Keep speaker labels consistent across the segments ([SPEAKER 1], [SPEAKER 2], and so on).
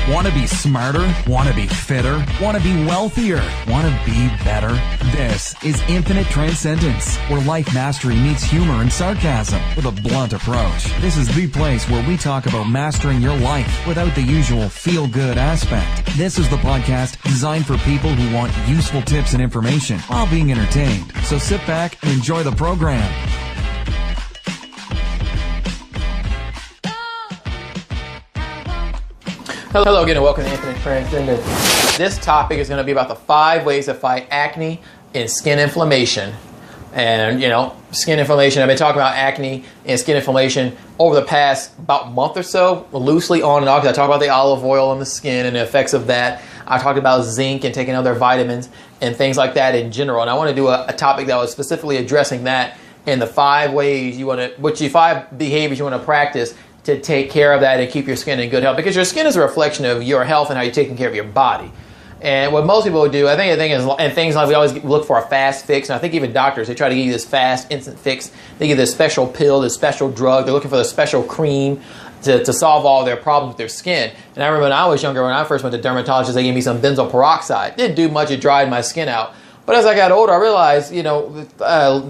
[SPEAKER 1] Want to be smarter? Want to be fitter? Want to be wealthier? Want to be better? This is Infinite Transcendence, where life mastery meets humor and sarcasm with a blunt approach. This is the place where we talk about mastering your life without the usual feel-good aspect. This is the podcast designed for people who want useful tips and information while being entertained. So sit back and enjoy the program.
[SPEAKER 2] Hello again and welcome to Infinite Transcendence. This topic is going to be about the 5 ways to fight acne and skin inflammation. And, skin inflammation, I've been talking about acne and skin inflammation over the past about month or so, loosely on and off, because I talked about the olive oil on the skin and the effects of that. I talked about zinc and taking other vitamins and things like that in general. And I want to do a topic that was specifically addressing that in the 5 ways you want to, 5 behaviors you want to practice to take care of that and keep your skin in good health, because your skin is a reflection of your health and how you're taking care of your body. And what most people would do, I think is, and things like we always look for a fast fix, and I think even doctors, they try to give you this fast, instant fix. They give this special pill, this special drug. They're looking for the special cream to solve all their problems with their skin. And I remember when I was younger, when I first went to dermatologists, they gave me some benzoyl peroxide. Didn't do much, it dried my skin out. But as I got older, I realized,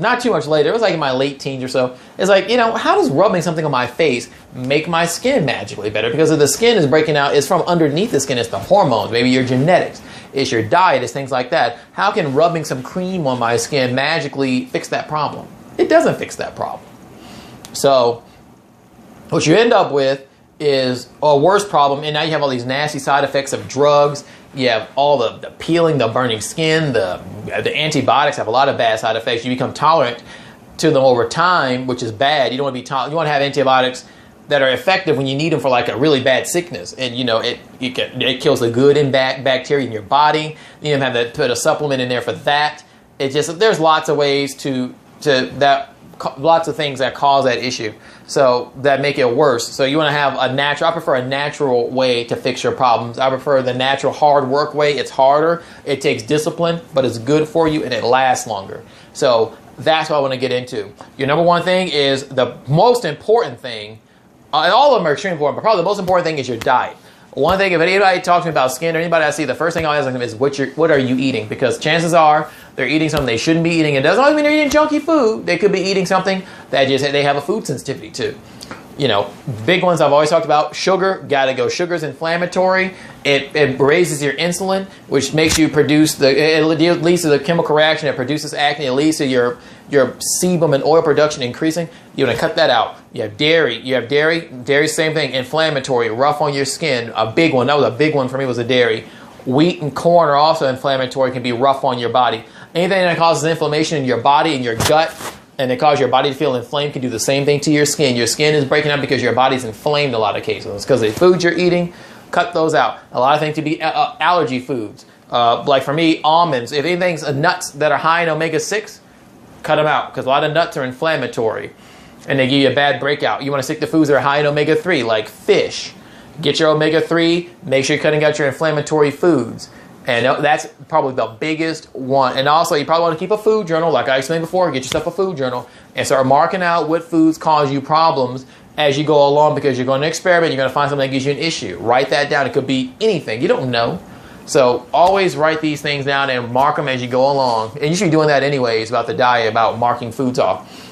[SPEAKER 2] not too much later, it was like in my late teens or so, it's like, how does rubbing something on my face make my skin magically better? Because if the skin is breaking out, it's from underneath the skin, it's the hormones, maybe your genetics, it's your diet, it's things like that. How can rubbing some cream on my skin magically fix that problem? It doesn't fix that problem. So what you end up with is a worse problem, and now you have all these nasty side effects of drugs. You have all the peeling, the burning skin, the antibiotics have a lot of bad side effects. You become tolerant to them over time, which is bad. You don't want to be you want to have antibiotics that are effective when you need them for like a really bad sickness, and it kills the good and bad bacteria in your body. You don't have to put a supplement in there for that. It just, there's lots of ways lots of things that cause that issue, so that make it worse. So you want to have I prefer a natural way to fix your problems. I prefer the natural hard work way. It's harder, it takes discipline, but it's good for you and it lasts longer. So that's what I want to get into. Your number one thing is the most important thing, and all of them are extremely important, but probably the most important thing is your diet. One thing, if anybody talks to me about skin or anybody I see, the first thing I'll ask them is, what are you eating? Because chances are they're eating something they shouldn't be eating. It doesn't always mean they're eating junky food. They could be eating something that they have a food sensitivity to. Big ones I've always talked about, sugar, gotta go. Sugar's inflammatory. It raises your insulin, which makes you produce it leads to the chemical reaction that produces acne. It leads to your sebum and oil production increasing. You want to cut that out. You have dairy. Dairy, same thing, inflammatory, rough on your skin. A big one, that was a big one for me, was the dairy. Wheat and corn are also inflammatory, can be rough on your body. Anything that causes inflammation in your body and your gut, and it causes your body to feel inflamed, can do the same thing to your skin. Your skin is breaking up because your body's inflamed in a lot of cases. It's because of the foods you're eating. Cut those out. A lot of things to be allergy foods. Like for me, almonds. If anything's nuts that are high in omega-6, cut them out, because a lot of nuts are inflammatory and they give you a bad breakout. You want to stick to foods that are high in omega-3, like fish. Get your omega-3, make sure you're cutting out your inflammatory foods. And that's probably the biggest one. And also, you probably want to keep a food journal. Like I explained before, get yourself a food journal and start marking out what foods cause you problems as you go along, because you're going to experiment. You're going to find something that gives you an issue. Write that down. It could be anything. You don't know. So always write these things down and mark them as you go along. And you should be doing that anyways about the diet, about marking foods off.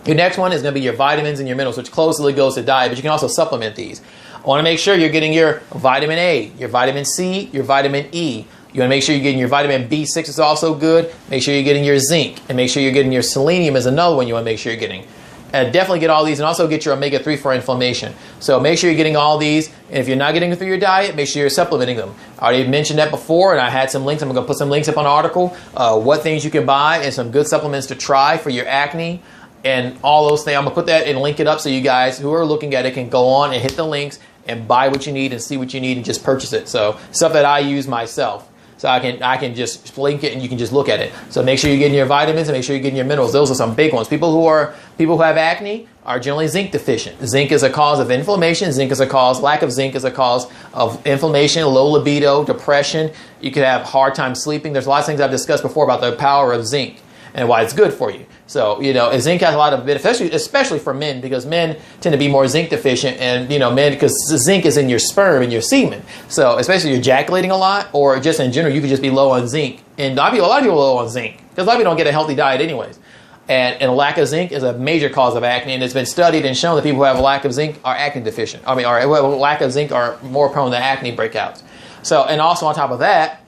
[SPEAKER 2] Your next one is going to be your vitamins and your minerals, which closely goes to diet, but you can also supplement these. I want to make sure you're getting your vitamin A, your vitamin C, your vitamin E. You want to make sure you're getting your vitamin B6 is also good. Make sure you're getting your zinc, and make sure you're getting your selenium is another one you want to make sure you're getting. Definitely get all these, and also get your omega-3 for inflammation. So make sure you're getting all these, and if you're not getting it through your diet, make sure you're supplementing them. I already mentioned that before, and I had some links. I'm going to put some links up on the article, what things you can buy and some good supplements to try for your acne and all those things. I'm going to put that and link it up so you guys who are looking at it can go on and hit the links and buy what you need and see what you need and just purchase it. So stuff that I use myself. So I can just link it and you can just look at it. So make sure you're getting your vitamins and make sure you're getting your minerals. Those are some big ones. People who have acne are generally zinc deficient. Zinc is a cause of inflammation. Lack of zinc is a cause of inflammation, low libido, depression. You could have hard time sleeping. There's lots of things I've discussed before about the power of zinc. and why it's good for you. So, zinc has a lot of benefits, especially for men, because men tend to be more zinc deficient, and, men, because zinc is in your sperm and your semen. So, especially if you're ejaculating a lot, or just in general, you could just be low on zinc. And a lot of people are low on zinc, because a lot of people don't get a healthy diet anyways. And a lack of zinc is a major cause of acne, and it's been studied and shown that people who have a lack of zinc are acne deficient. Or lack of zinc are more prone to acne breakouts. So, and also on top of that,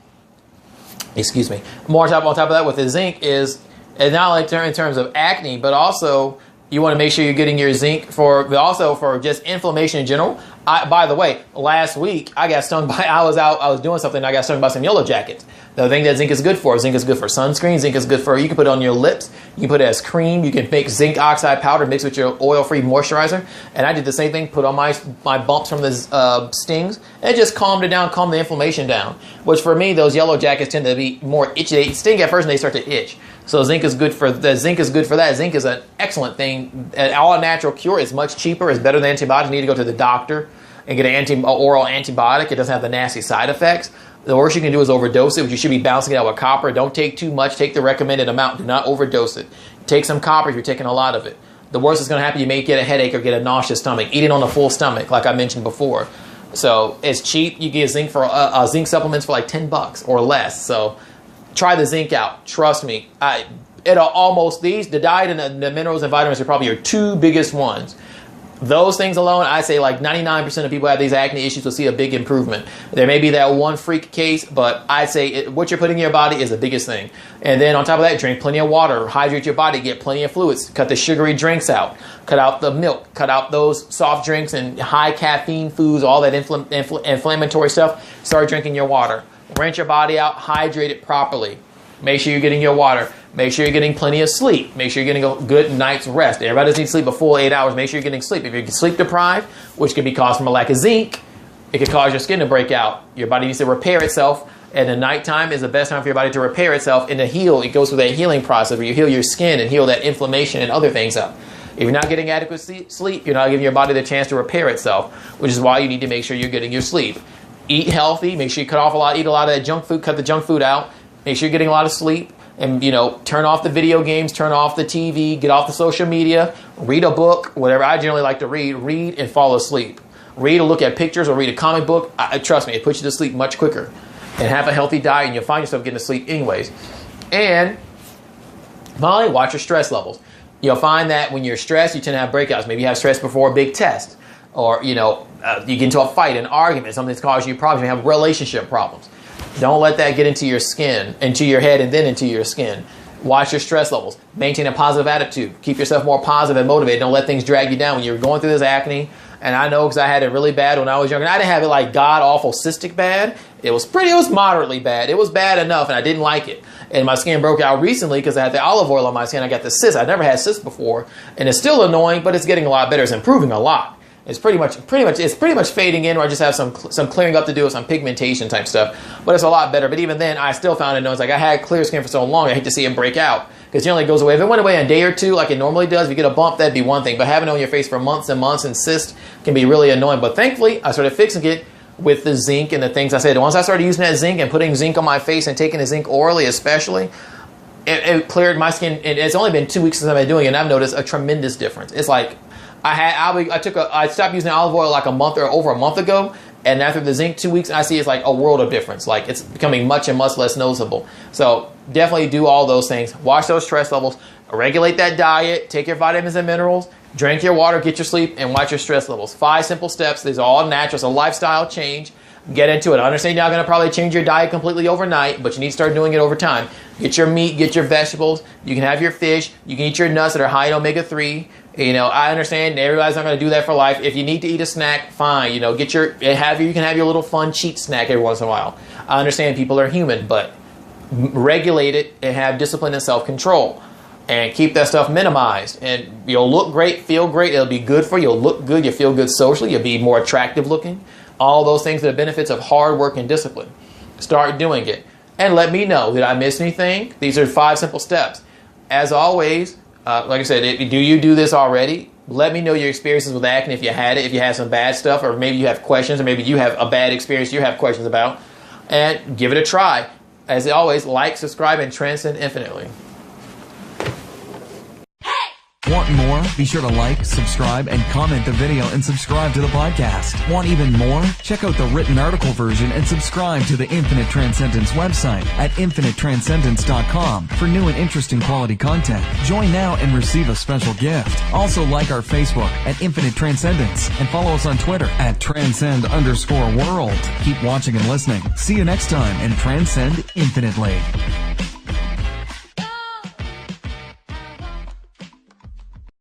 [SPEAKER 2] on top of that with the zinc is, and not only in terms of acne, but also you want to make sure you're getting your zinc for just inflammation in general. By the way, last week I got stung by, I was doing something and I got stung by some yellow jackets. The thing that zinc is good for sunscreen. Zinc is good for, you can put it on your lips. You can put it as cream. You can make zinc oxide powder, mix with your oil-free moisturizer. And I did the same thing, put on my bumps from the stings, and it just calmed it down, calmed the inflammation down. Which for me, those yellow jackets tend to be more itchy. They sting at first and they start to itch. So zinc is good for that. Zinc is an excellent thing. An all-natural cure. It's much cheaper. It's better than antibiotics. You need to go to the doctor and get an oral antibiotic. It doesn't have the nasty side effects. The worst you can do is overdose it, which you should be balancing it out with copper. Don't take too much. Take the recommended amount. Do not overdose it. Take some copper if you're taking a lot of it. The worst that's going to happen, you may get a headache or get a nauseous stomach. Eat it on a full stomach, like I mentioned before. So it's cheap. You get zinc supplements for like $10 or less. So try the zinc out. Trust me. The diet and the minerals and vitamins are probably your two biggest ones. Those things alone, I say like 99% of people who have these acne issues will see a big improvement. There may be that one freak case, but I'd say what you're putting in your body is the biggest thing. And then on top of that, drink plenty of water, hydrate your body, get plenty of fluids, cut the sugary drinks out, cut out the milk, cut out those soft drinks and high caffeine foods, all that inflammatory stuff. Start drinking your water. Rinse your body out, hydrate it properly. Make sure you're getting your water. Make sure you're getting plenty of sleep. Make sure you're getting a good night's rest. Everybody doesn't need to sleep a full 8 hours. Make sure you're getting sleep. If you're sleep deprived, which could be caused from a lack of zinc, it could cause your skin to break out. Your body needs to repair itself, and the nighttime is the best time for your body to repair itself and to heal. It goes through that healing process where you heal your skin and heal that inflammation and other things up. If you're not getting adequate sleep, you're not giving your body the chance to repair itself, which is why you need to make sure you're getting your sleep. Eat eat a lot of that junk food, cut the junk food out. Make sure you're getting a lot of sleep. And, turn off the video games, turn off the TV, get off the social media, read a book, whatever. I generally like to read and fall asleep. Read or look at pictures or read a comic book. Trust me, it puts you to sleep much quicker. And have a healthy diet, and you'll find yourself getting to sleep anyways. And finally, watch your stress levels. You'll find that when you're stressed, you tend to have breakouts. Maybe you have stress before a big test. Or, you get into a fight, an argument, something that's causing you problems. You have relationship problems. Don't let that get into your skin, into your head, and then into your skin. Watch your stress levels. Maintain a positive attitude. Keep yourself more positive and motivated. Don't let things drag you down. When you're going through this acne, and I know because I had it really bad when I was younger. And I didn't have it like god-awful cystic bad. It was moderately bad. It was bad enough, and I didn't like it. And my skin broke out recently because I had the olive oil on my skin. I got the cyst. I never had cysts before, and it's still annoying, but it's getting a lot better. It's improving a lot. It's pretty much fading in, or I just have some clearing up to do with some pigmentation type stuff. But it's a lot better. But even then, I still found it annoying. It's like I had clear skin for so long, I hate to see it break out. Because generally it goes away. If it went away in a day or two, like it normally does, if you get a bump, that'd be one thing. But having it on your face for months and months and cysts can be really annoying. But thankfully, I started fixing it with the zinc and the things I said. Once I started using that zinc and putting zinc on my face and taking the zinc orally especially, it cleared my skin. And it's only been 2 weeks since I've been doing it, and I've noticed a tremendous difference. It's like I stopped using olive oil like over a month ago, and after the zinc 2 weeks, I see it's like a world of difference. Like it's becoming much less noticeable. So definitely do all those things. Watch those stress levels. Regulate that diet. Take your vitamins and minerals. Drink your water. Get your sleep, and watch your stress levels. 5 simple steps. These are all natural. It's a lifestyle change. Get into it. I understand you're not going to probably change your diet completely overnight, but you need to start doing it over time. Get your meat, get your vegetables. You can have your fish. You can eat your nuts that are high in omega-3. I understand everybody's not going to do that for life. If you need to eat a snack, fine. You can have your little fun cheat snack every once in a while. I understand people are human, but regulate it and have discipline and self-control. And keep that stuff minimized. And you'll look great, feel great. It'll be good for you. You'll look good. You'll feel good socially. You'll be more attractive looking. All those things are the benefits of hard work and discipline. Start doing it. And let me know. Did I miss anything? These are 5 simple steps. As always, like I said, do you do this already? Let me know your experiences with acne if you had it, if you had some bad stuff, or maybe you have questions, or maybe you have a bad experience you have questions about. And give it a try. As always, like, subscribe, and transcend infinitely.
[SPEAKER 1] Want more? Be sure to like, subscribe, and comment the video and subscribe to the podcast. Want even more? Check out the written article version and subscribe to the Infinite Transcendence website at infinitetranscendence.com for new and interesting quality content. Join now and receive a special gift. Also like our Facebook at Infinite Transcendence and follow us on Twitter at transcend_world. Keep watching and listening. See you next time and transcend infinitely.